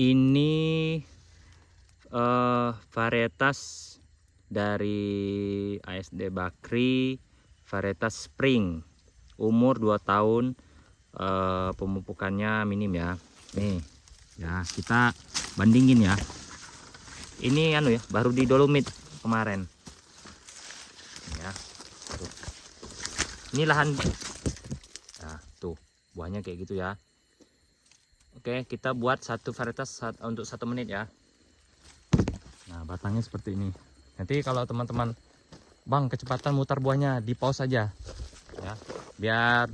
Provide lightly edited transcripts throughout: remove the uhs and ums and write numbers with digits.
Ini varietas dari ASD Bakri, varietas Spring, umur 2 tahun, pemupukannya minim ya. Nih ya, kita bandingin ya. Ini anu ya, baru di Dolomit kemarin ya. Tuh. Ini lahan, nah tuh buahnya kayak gitu ya. Oke, kita buat satu varietas untuk 1 menit ya. Nah, batangnya seperti ini. Nanti kalau teman-teman, Bang, kecepatan mutar buahnya di pause aja ya, biar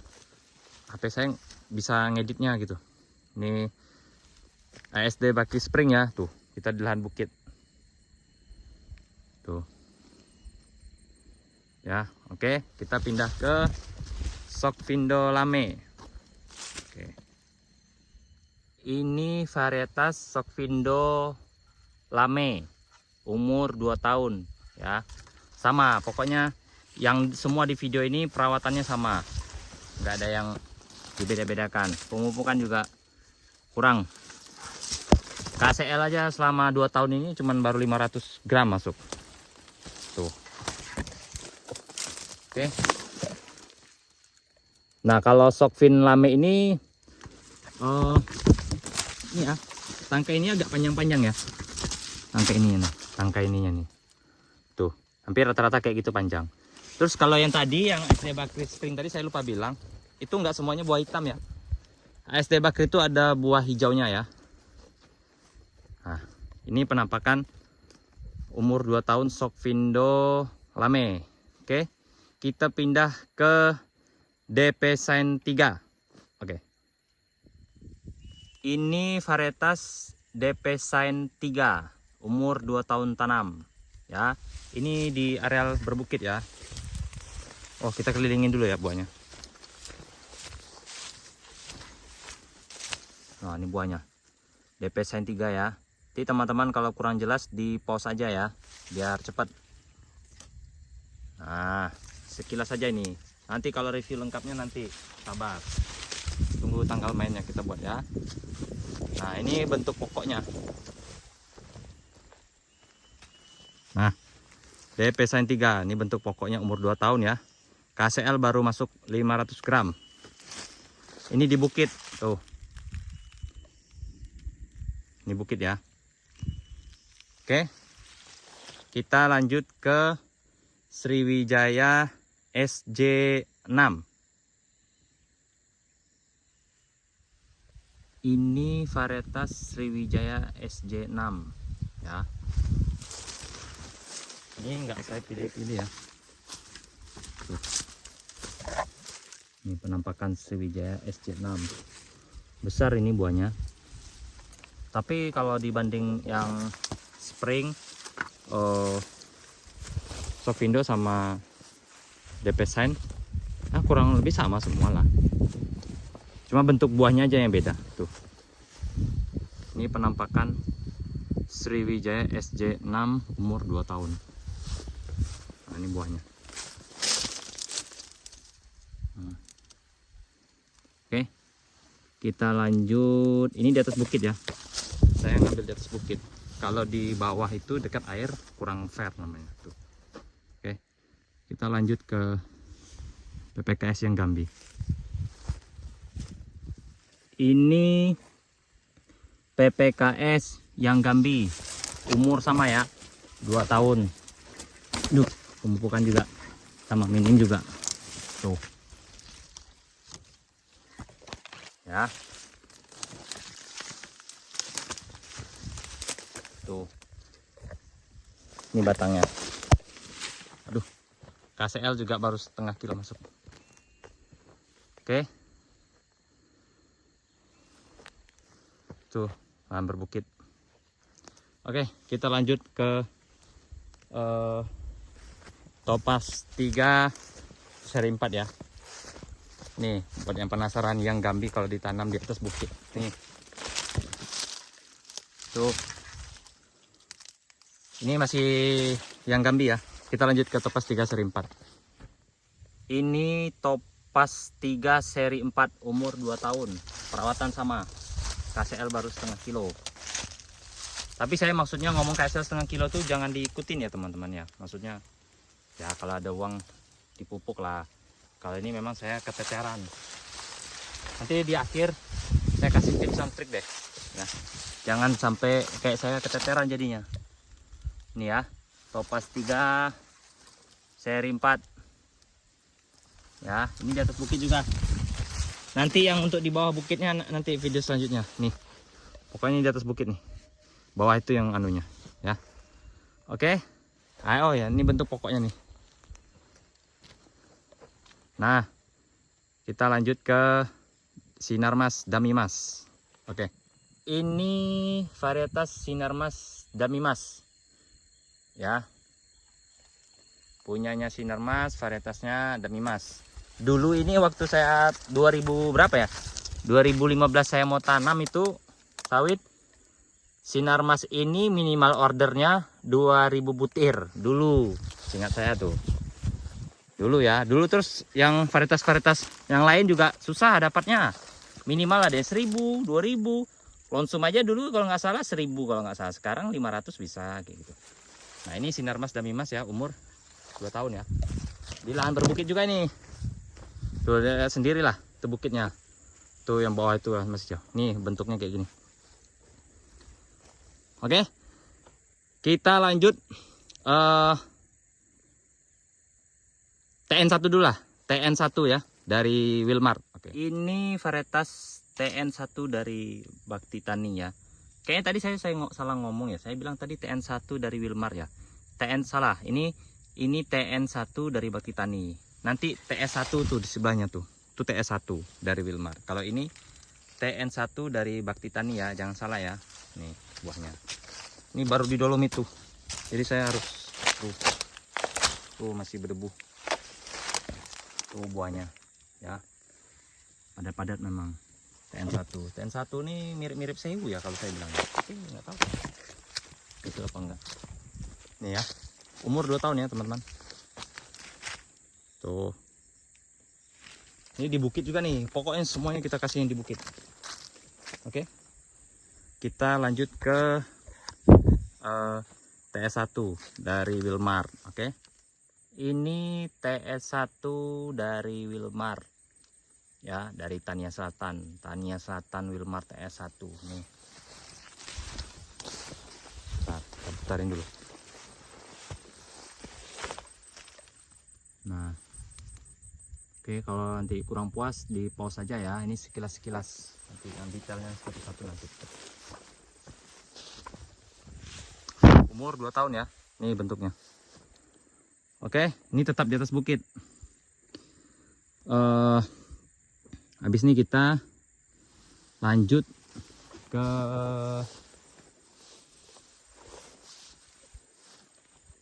HP saya bisa ngeditnya gitu. Ini ASD Bakri Spring ya. Tuh, kita di lahan bukit tuh ya. Oke, kita pindah ke Sokvindo Lame. Oke, ini varietas Sokvindo Lame, umur 2 tahun ya. Sama pokoknya, yang semua di video ini perawatannya sama, nggak ada yang dibeda-bedakan. Pemupukan juga kurang. KCL aja selama 2 tahun ini cuman baru 500 gram masuk tuh. Oke. Nah, kalau Sokvin Lame ini ya, tangkai ini agak panjang-panjang ya. Tangkai ini nih, tangkai ininya nih. Tuh, hampir rata-rata kayak gitu panjang. Terus kalau yang tadi, yang ASD Bakri Spring tadi saya lupa bilang, itu nggak semuanya buah hitam ya. ASD Bakri itu ada buah hijaunya ya. Nah, ini penampakan umur 2 tahun Sokvindo Lame. Oke, kita pindah ke DP Sign 3. Oke. Ini varietas DP Sign 3, umur 2 tahun tanam ya. Ini di areal berbukit ya. Oh, kita kelilingin dulu ya buahnya. Nah, ini buahnya DP Sign 3 ya. Jadi teman-teman kalau kurang jelas di pause aja ya, biar cepat. Nah, sekilas saja ini. Nanti kalau review lengkapnya nanti, sabar. Tunggu tanggal mainnya kita buat ya. Nah, ini bentuk pokoknya. Nah, DP Sign 3 ini bentuk pokoknya, umur 2 tahun ya. KCL baru masuk 500 gram. Ini di bukit tuh. Ini bukit ya. Oke. Kita lanjut ke Sriwijaya SJ6. Ini varietas Sriwijaya SJ6 ya. Ini enggak saya pilih-pilih ya. Tuh. Ini penampakan Sriwijaya SJ6. Besar ini buahnya. Tapi kalau dibanding yang Spring, Sokvindo sama DP Sign, kurang lebih sama semua lah. Cuma bentuk buahnya aja yang beda. Tuh. Ini penampakan Sriwijaya SJ6 umur 2 tahun. Nah, ini buahnya. Oke. Kita lanjut. Ini di atas bukit ya. Saya ngambil di atas bukit. Kalau di bawah itu dekat air kurang fair namanya tuh. Oke. Kita lanjut ke PPKS yang Gambi. Ini PPKS yang Gambi, umur sama ya, 2 tahun. Duh, pemupukan juga sama, minim juga. Tuh. Ya. Tuh. Ini batangnya. Aduh. KCL juga baru setengah kilo masuk. Oke. Tuh, lahan berbukit. Oke, kita lanjut ke Topaz 3 seri 4 ya. Nih, buat yang penasaran yang Gambi kalau ditanam di atas bukit. Nih. Tuh. Ini masih yang Gambi ya. Kita lanjut ke Topaz 3 seri 4. Ini Topaz 3 seri 4 umur 2 tahun. Perawatan sama. KCL baru setengah kilo. Tapi saya maksudnya ngomong KSL setengah kilo tuh jangan diikutin ya teman-teman ya. Maksudnya ya kalau ada uang dipupuk lah. Kalau ini memang saya keteteran. Nanti di akhir saya kasih tips and trik deh. Ya. Jangan sampai kayak saya keteteran jadinya. Ini ya, Topaz 3 seri 4. Ya, ini di atas bukit juga. Nanti yang untuk di bawah bukitnya nanti video selanjutnya. Nih. Pokoknya di atas bukit nih. Bawah itu yang anunya, ya. Oke. Ayo ya, ini bentuk pokoknya nih. Nah, kita lanjut ke Sinarmas Damimas. Oke. Ini varietas Sinarmas Damimas. Ya. Punyanya Sinarmas, varietasnya Damimas. Dulu ini waktu saya 2000 berapa ya? 2015 saya mau tanam itu sawit. Sinarmas ini minimal ordernya 2000 butir dulu. Ingat saya tuh. Dulu ya. Dulu terus yang varietas-varietas yang lain juga susah dapatnya. Minimal ada 1000, 2000. Lonsum aja dulu kalau nggak salah 1000 kalau nggak salah. Sekarang 500 bisa kayak gitu. Nah, ini Sinarmas Damimas ya, umur 2 tahun ya. Di lahan berbukit juga ini. Tuh lihat sendirilah tuh bukitnya. Tuh yang bawah itu masih jauh. Nih bentuknya kayak gini. Oke. Kita lanjut TN1 dulu lah. TN1 ya dari Wilmar. Oke. Ini varietas TN1 dari Bakti Tani ya. Kayaknya tadi saya salah ngomong ya. Saya bilang tadi TN1 dari Wilmar ya. TN salah. Ini TN1 dari Bakti Tani. Nanti TS1 tuh di sebelahnya tuh. Itu TS1 dari Wilmar. Kalau ini TN1 dari Bakti Tani ya, jangan salah ya. Nih buahnya. Ini baru di dolomit tuh. Jadi saya harus tuh masih berdebu. Tuh buahnya ya. Padat-padat memang. TN1. TN1 ini mirip-mirip sewu ya kalau saya bilang. Tapi nggak tahu. Itu apa enggak. Nih ya. Umur 2 tahun ya teman-teman. Tuh. Ini di bukit juga nih. Pokoknya semuanya kita kasih yang di bukit. Oke. Kita lanjut ke TS1 dari Wilmar. Oke. Ini TS1 dari Wilmar. Ya, dari Tania Selatan. Tania Selatan Wilmar TS1 nih. Nah, kita putarin dulu. Nah, oke, kalau nanti kurang puas di pause saja ya. Ini sekilas-sekilas. Nanti yang detailnya satu-satu nanti. Umur 2 tahun ya. Ini bentuknya. Oke, ini tetap di atas bukit. Habis ini kita lanjut ke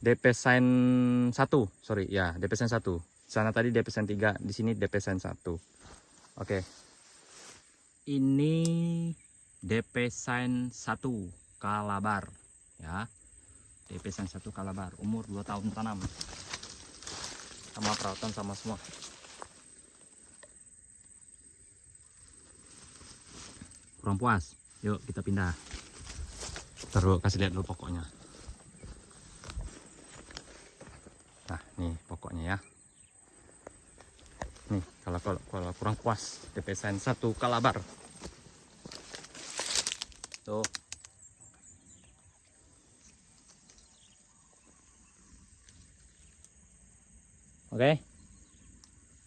DP Sign 1, sorry ya, DP Sign 1. Sana tadi DP Sign 3, di sini DP Sign 1. Oke. Ini DP Sign 1 Kalabar ya. DP Sign 1 Kalabar, umur 2 tahun tanam. Sama perawatan sama semua. Kurang puas. Yuk kita pindah. Terus kasih lihat dulu pokoknya. Nah, nih pokoknya ya. Nih, kalau kurang puas, DP Sign 1 Kalabar. Tuh. Oke.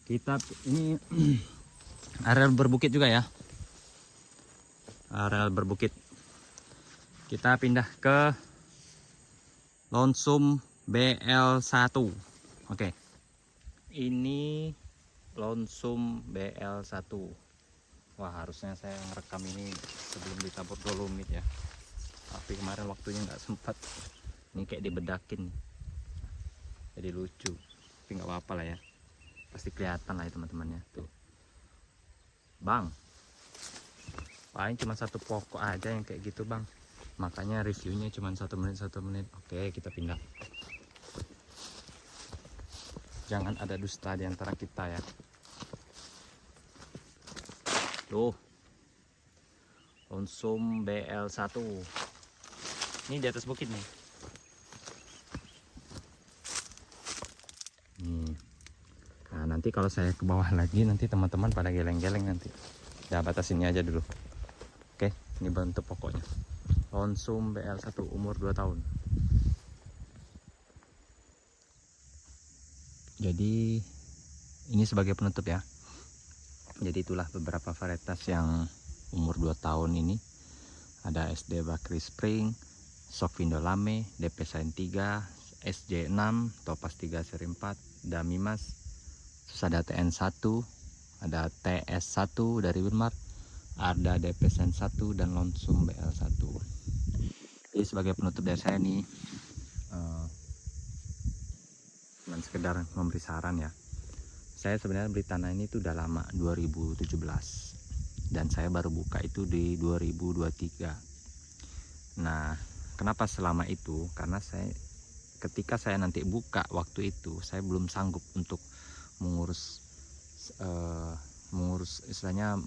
Kita ini areal berbukit juga ya. Areal berbukit. Kita pindah ke Lonsum BL1. Oke. Ini Lonsum BL1. Wah, harusnya saya ngerekam ini sebelum ditabur dolomit ya. Tapi kemarin waktunya nggak sempat. Ini kayak dibedakin. Jadi lucu. Tapi nggak apa-apa lah ya. Pasti kelihatan lah ya teman-temannya. Tuh. Bang. Paling cuma satu pokok aja yang kayak gitu bang. Makanya reviewnya cuma 1 menit. Oke, kita pindah. Jangan ada dusta di antara kita ya. Tuh. Lonsum BL1. Ini di atas bukit nih. Nih. Nah, nanti kalau saya ke bawah lagi nanti teman-teman pada geleng-geleng nanti. Ya batas ini aja dulu. Oke, ini bentuk pokoknya. Lonsum BL1 umur 2 tahun. Jadi ini sebagai penutup ya. Jadi itulah beberapa varietas yang umur 2 tahun ini. Ada SD Bakri Spring, Sofindo Lame, DP Sain 3, SJ6, Topaz 3 seri 4, Damimas, terus ada TN1, ada TS1 dari Winmar, ada DP Sain 1 dan Lonsum BL1. Jadi sebagai penutup dari saya nih, cuman sekedar memberi saran ya. Saya sebenarnya beli tanah ini tuh udah lama, 2017, dan saya baru buka itu di 2023. Nah, kenapa selama itu? Karena ketika saya nanti buka waktu itu, saya belum sanggup untuk mengurus istilahnya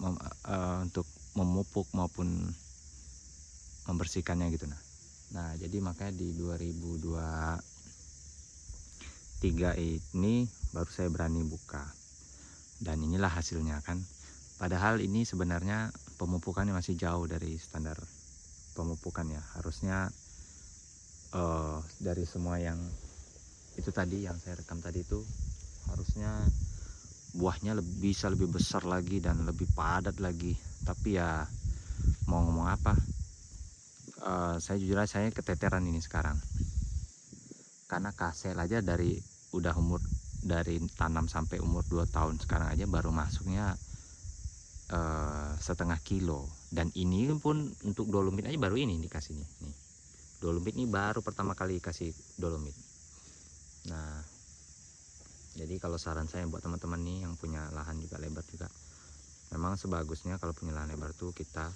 untuk memupuk maupun membersihkannya gitu. Nah, jadi makanya di 2023 ini baru saya berani buka, dan inilah hasilnya kan. Padahal ini sebenarnya pemupukannya masih jauh dari standar pemupukan ya. Harusnya dari semua yang itu tadi yang saya rekam tadi itu, harusnya buahnya bisa lebih besar lagi dan lebih padat lagi. Tapi ya mau ngomong apa, saya jujur aja saya keteteran ini sekarang, karena kasel aja dari tanam sampai umur 2 tahun sekarang aja baru masuknya setengah kilo. Dan ini pun untuk dolomit aja baru ini dikasihnya nih. Dolomit ini baru pertama kali kasih dolomit. Nah, jadi kalau saran saya buat teman-teman nih yang punya lahan juga lebar juga, memang sebagusnya kalau punya lahan lebar tuh kita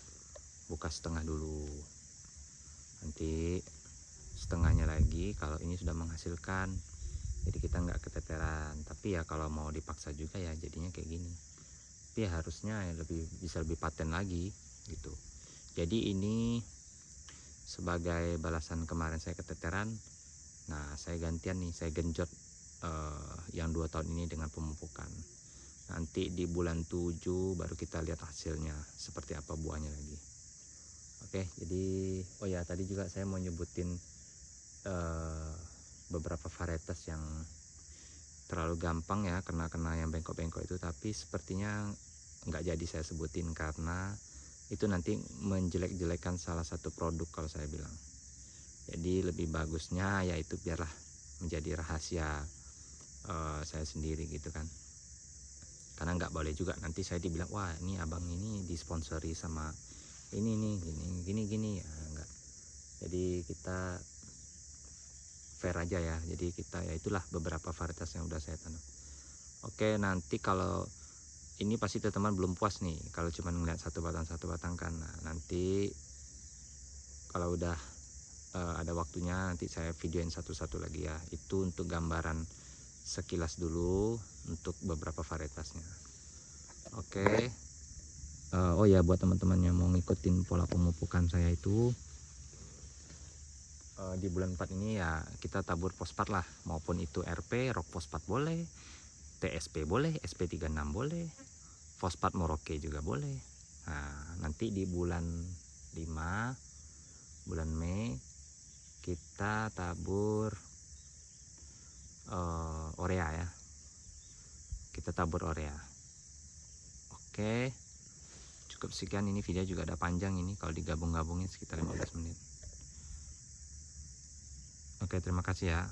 buka setengah dulu, nanti setengahnya lagi kalau ini sudah menghasilkan, jadi kita nggak keteteran. Tapi ya kalau mau dipaksa juga ya jadinya kayak gini. Tapi ya harusnya bisa lebih paten lagi gitu. Jadi ini sebagai balasan kemarin saya keteteran. Nah, saya gantian nih, saya genjot yang 2 tahun ini dengan pemupukan. Nanti di bulan 7 baru kita lihat hasilnya seperti apa buahnya lagi. Oke, jadi oh ya tadi juga saya mau nyebutin beberapa varietas yang terlalu gampang ya, kena yang bengkok-bengkok itu, tapi sepertinya nggak jadi saya sebutin karena itu nanti menjelek-jelekan salah satu produk kalau saya bilang. Jadi lebih bagusnya yaitu biarlah menjadi rahasia saya sendiri gitu kan, karena nggak boleh juga nanti saya dibilang wah ini abang ini disponsori sama ini nih gini ya, enggak. Jadi kita fair aja ya. Jadi kita ya itulah beberapa varietas yang udah saya tanam. Oke, nanti kalau ini pasti teman-teman belum puas nih kalau cuma ngeliat satu batang kan. Nah, nanti kalau udah ada waktunya nanti saya videoin satu-satu lagi ya. Itu untuk gambaran sekilas dulu untuk beberapa varietasnya. Oke. Oh ya, buat teman-teman yang mau ngikutin pola pemupukan saya itu, di bulan 4 ini ya kita tabur fosfat lah, maupun itu RP, rock fosfat boleh, TSP boleh, SP36 boleh, fosfat Moroke juga boleh. Nah, nanti di bulan 5 bulan Mei kita tabur urea ya, kita tabur urea. Oke, cukup sekian. Ini video juga ada panjang ini, kalau digabung-gabungin sekitar 15 menit. Oke, terima kasih ya.